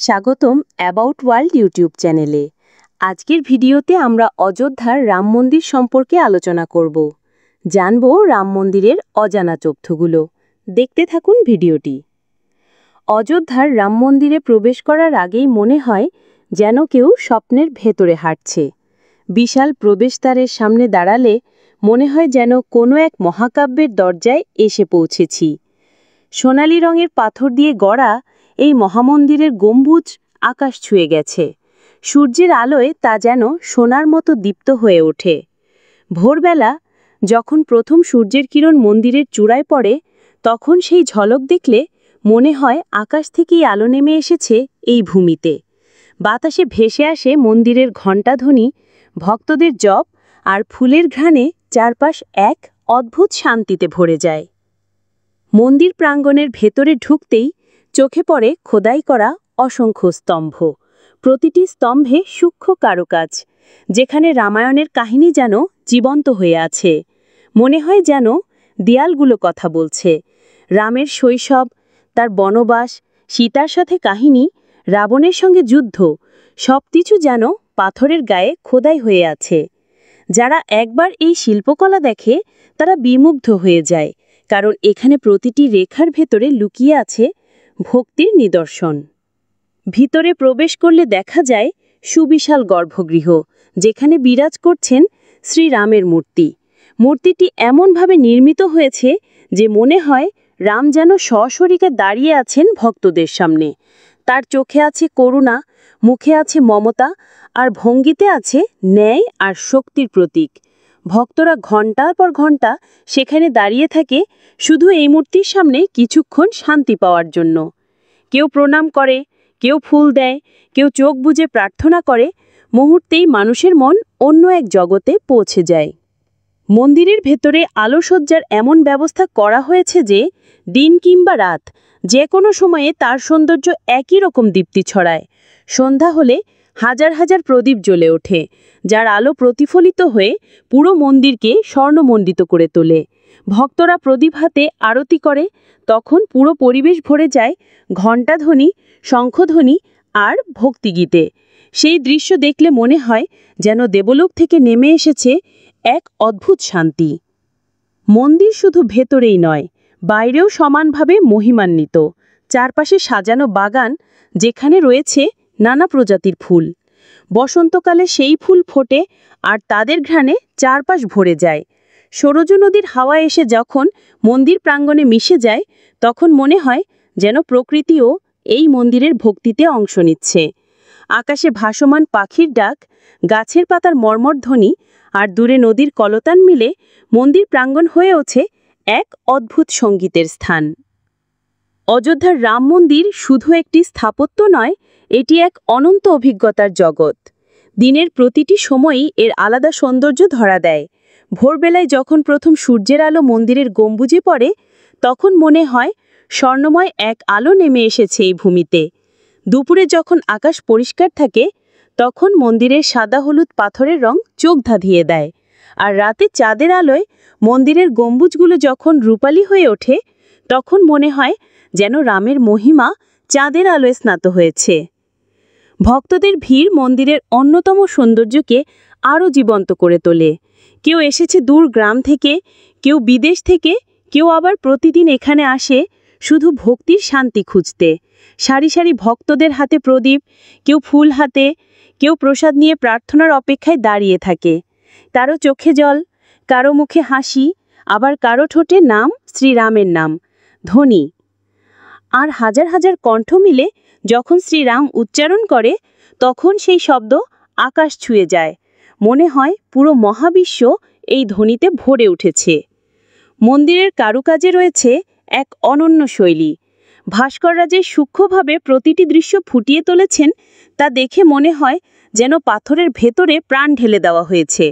স্বাগতম about world YouTube চ্যানেলে। আজকের ভিডিওতে আমরা অযোধ্যার রাম মন্দির সম্পর্কে আলোচনা করব। জানব রাম মন্দিরের অজানা তথ্যগুলো। দেখতে থাকুন ভিডিওটি। অযোধ্যার রাম মন্দিরে প্রবেশ করার আগেই মনে হয় যেন কেউ স্বপ্নের ভেতরে হাঁটছে। বিশাল প্রবেশদ্বারের সামনে দাঁড়ালে মনে হয় যেন কোনো এক মহাকাব্যের দরজায় এসে পৌঁছেছি। সোনালি রঙের পাথর দিয়ে গড়া এই মহামন্দিরের গম্বুজ আকাশ ছুঁয়ে গেছে। সূর্যের আলোয় তা যেন সোনার মতো দীপ্ত হয়ে ওঠে। ভোরবেলা যখন প্রথম সূর্যের কিরণ মন্দিরের চূড়ায় পড়ে, তখন সেই ঝলক দেখলে মনে হয় আকাশ থেকেই আলো নেমে এসেছে এই ভূমিতে। বাতাসে ভেসে আসে মন্দিরের ঘণ্টাধ্বনি, ভক্তদের জপ আর ফুলের ঘ্রাণে চারপাশ এক অদ্ভুত শান্তিতে ভরে যায়। মন্দির প্রাঙ্গণের ভেতরে ঢুকতেই চোখে পড়ে খোদাই করা অসংখ্য স্তম্ভ। প্রতিটি স্তম্ভে সূক্ষ্ম কারুকাজ, যেখানে রামায়ণের কাহিনী যেন জীবন্ত হয়ে আছে। মনে হয় যেন দেয়ালগুলো কথা বলছে। রামের শৈশব, তার বনবাস, সীতার সাথে কাহিনী, রাবণের সঙ্গে যুদ্ধ, সবকিছু যেন পাথরের গায়ে খোদাই হয়ে আছে। যারা একবার এই শিল্পকলা দেখে তারা বিমুগ্ধ হয়ে যায়, কারণ এখানে প্রতিটি রেখার ভেতরে লুকিয়ে আছে ভক্তির নিদর্শন। ভিতরে প্রবেশ করলে দেখা যায় সুবিশাল গর্ভগৃহ, যেখানে বিরাজ করছেন শ্রীরামের মূর্তি। মূর্তিটি এমনভাবে নির্মিত হয়েছে যে মনে হয় রাম যেন সশরীরে দাঁড়িয়ে আছেন ভক্তদের সামনে। তার চোখে আছে করুণা, মুখে আছে মমতা, আর ভঙ্গিতে আছে ন্যায় আর শক্তির প্রতীক। ভক্তরা ঘণ্টার পর ঘণ্টা সেখানে দাঁড়িয়ে থাকে শুধু এই মূর্তির সামনে কিছুক্ষণ শান্তি পাওয়ার জন্য। কেউ প্রণাম করে, কেউ ফুল দেয়, কেউ চোখ বুজে প্রার্থনা করে। মুহূর্তেই মানুষের মন অন্য এক জগতে পৌঁছে যায়। মন্দিরের ভেতরে আলোসজ্জার এমন ব্যবস্থা করা হয়েছে যে দিন কিংবা রাত যে কোনো সময়ে তার সৌন্দর্য একই রকম দীপ্তি ছড়ায়। সন্ধ্যা হলে হাজার হাজার প্রদীপ জ্বলে ওঠে, যার আলো প্রতিফলিত হয়ে পুরো মন্দিরকে স্বর্ণমণ্ডিত করে তোলে। ভক্তরা প্রদীপ হাতে আরতি করে, তখন পুরো পরিবেশ ভরে যায় ঘণ্টাধ্বনি, শঙ্খধ্বনি আর ভক্তিগীতে। সেই দৃশ্য দেখলে মনে হয় যেন দেবলোক থেকে নেমে এসেছে এক অদ্ভুত শান্তি। মন্দির শুধু ভেতরেই নয়, বাইরেও সমানভাবে মহিমান্বিত। চারপাশে সাজানো বাগান, যেখানে রয়েছে নানা প্রজাতির ফুল। বসন্তকালে সেই ফুল ফোটে আর তাদের ঘ্রাণে চারপাশ ভরে যায়। সরজু নদীর হাওয়া এসে যখন মন্দির প্রাঙ্গণে মিশে যায়, তখন মনে হয় যেন প্রকৃতিও এই মন্দিরের ভক্তিতে অংশ নিচ্ছে। আকাশে ভাসমান পাখির ডাক, গাছের পাতার মর্মর ধ্বনি আর দূরে নদীর কলতান মিলে মন্দির প্রাঙ্গণ হয়ে ওঠে এক অদ্ভুত সঙ্গীতের স্থান। অযোধ্যার রাম মন্দির শুধু একটি স্থাপত্য নয়, এটি এক অনন্ত অভিজ্ঞতার জগৎ। দিনের প্রতিটি সময়ই এর আলাদা সৌন্দর্য ধরা দেয়। ভোরবেলায় যখন প্রথম সূর্যের আলো মন্দিরের গম্বুজে পড়ে, তখন মনে হয় স্বর্ণময় এক আলো নেমে এসেছে এই ভূমিতে। দুপুরে যখন আকাশ পরিষ্কার থাকে, তখন মন্দিরের সাদা হলুদ পাথরের রং চোখ ধাঁধিয়ে দেয়। আর রাতে চাঁদের আলোয় মন্দিরের গম্বুজগুলো যখন রূপালী হয়ে ওঠে, তখন মনে হয় যেন রামের মহিমা চাঁদের আলোয় স্নাত হয়েছে। ভক্তদের ভিড় মন্দিরের অন্যতম সৌন্দর্যকে আরও জীবন্ত করে তোলে। কেউ এসেছে দূর গ্রাম থেকে, কেউ বিদেশ থেকে, কেউ আবার প্রতিদিন এখানে আসে শুধু ভক্তির শান্তি খুঁজতে। সারি সারি ভক্তদের হাতে প্রদীপ, কেউ ফুল হাতে, কেউ প্রসাদ নিয়ে প্রার্থনার অপেক্ষায় দাঁড়িয়ে থাকে। কারো চোখে জল, কারো মুখে হাসি, আবার কারো ঠোঁটে নাম, শ্রীরামের নাম, ধ্বনি। আর হাজার হাজার কণ্ঠ মিলে যখন শ্রীরাম উচ্চারণ করে, তখন সেই শব্দ আকাশ ছুঁয়ে যায়। মনে হয় পুরো মহাবিশ্ব এই ধ্বনিতে ভরে উঠেছে। মন্দিরের কারুকাজে রয়েছে এক অনন্য শৈলী। ভাস্কররা যে সূক্ষ্মভাবে প্রতিটি দৃশ্য ফুটিয়ে তুলেছেন, তা দেখে মনে হয় যেন পাথরের ভেতরে প্রাণ ঢেলে দেওয়া হয়েছে।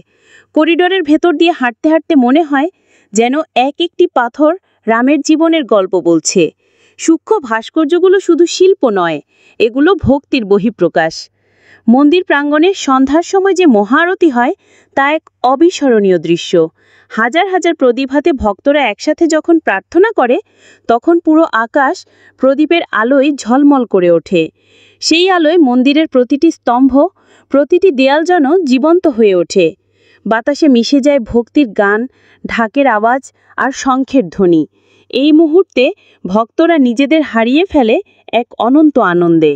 করিডোরের ভেতর দিয়ে হাঁটতে হাঁটতে মনে হয় যেন এক একটি পাথর রামের জীবনের গল্প বলছে। সূক্ষ্ম ভাস্কর্যগুলো শুধু শিল্প নয়, এগুলো ভক্তির বহিঃপ্রকাশ। মন্দির প্রাঙ্গণে সন্ধ্যার সময় যে মহাআরতি হয়, তা এক অবিস্মরণীয় দৃশ্য। হাজার হাজার প্রদীপ হাতে ভক্তরা একসাথে যখন প্রার্থনা করে, তখন পুরো আকাশ প্রদীপের আলোয় ঝলমল করে ওঠে। সেই আলোয় মন্দিরের প্রতিটি স্তম্ভ, প্রতিটি দেয়াল যেন জীবন্ত হয়ে ওঠে। বাতাসে মিশে যায় ভক্তির গান, ঢাকের আওয়াজ আর শঙ্খের ধ্বনি। এই মুহূর্তে ভক্তরা নিজেদের হারিয়ে ফেলে এক অনন্ত আনন্দে।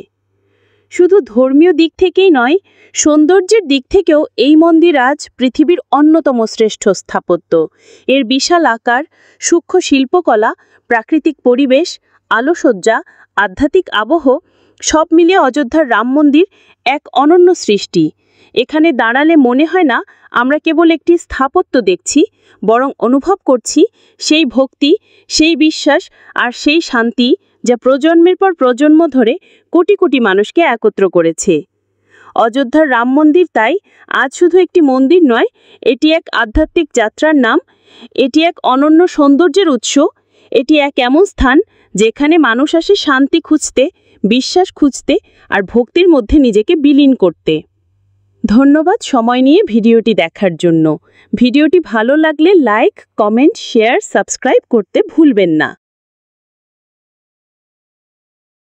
শুধু ধর্মীয় দিক থেকেই নয়, সৌন্দর্যের দিক থেকেও এই মন্দির আজ পৃথিবীর অন্যতম শ্রেষ্ঠ স্থাপত্য। এর বিশাল আকার, সূক্ষ্ম শিল্পকলা, প্রাকৃতিক পরিবেশ, আলোসজ্জা, আধ্যাত্মিক আবহ সব মিলিয়ে অযোধ্যার রাম মন্দির এক অনন্য সৃষ্টি। এখানে দাঁড়ালে মনে হয় না আমরা কেবল একটি স্থাপত্য দেখছি, বরং অনুভব করছি সেই ভক্তি, সেই বিশ্বাস আর সেই শান্তি যা প্রজন্মের পর প্রজন্ম ধরে কোটি কোটি মানুষকে একত্র করেছে। অযোধ্যার রাম মন্দির তাই আজ শুধু একটি মন্দির নয়, এটি এক আধ্যাত্মিক যাত্রার নাম, এটি এক অনন্য সৌন্দর্যের উৎস, এটি এক এমন স্থান যেখানে মানুষ আসে শান্তি খুঁজতে, বিশ্বাস খুঁজতে আর ভক্তির মধ্যে নিজেকে বিলীন করতে। ধন্যবাদ সময় নিয়ে ভিডিওটি দেখার জন্য। ভিডিওটি ভালো লাগলে লাইক, কমেন্ট, শেয়ার, সাবস্ক্রাইব করতে ভুলবেন না।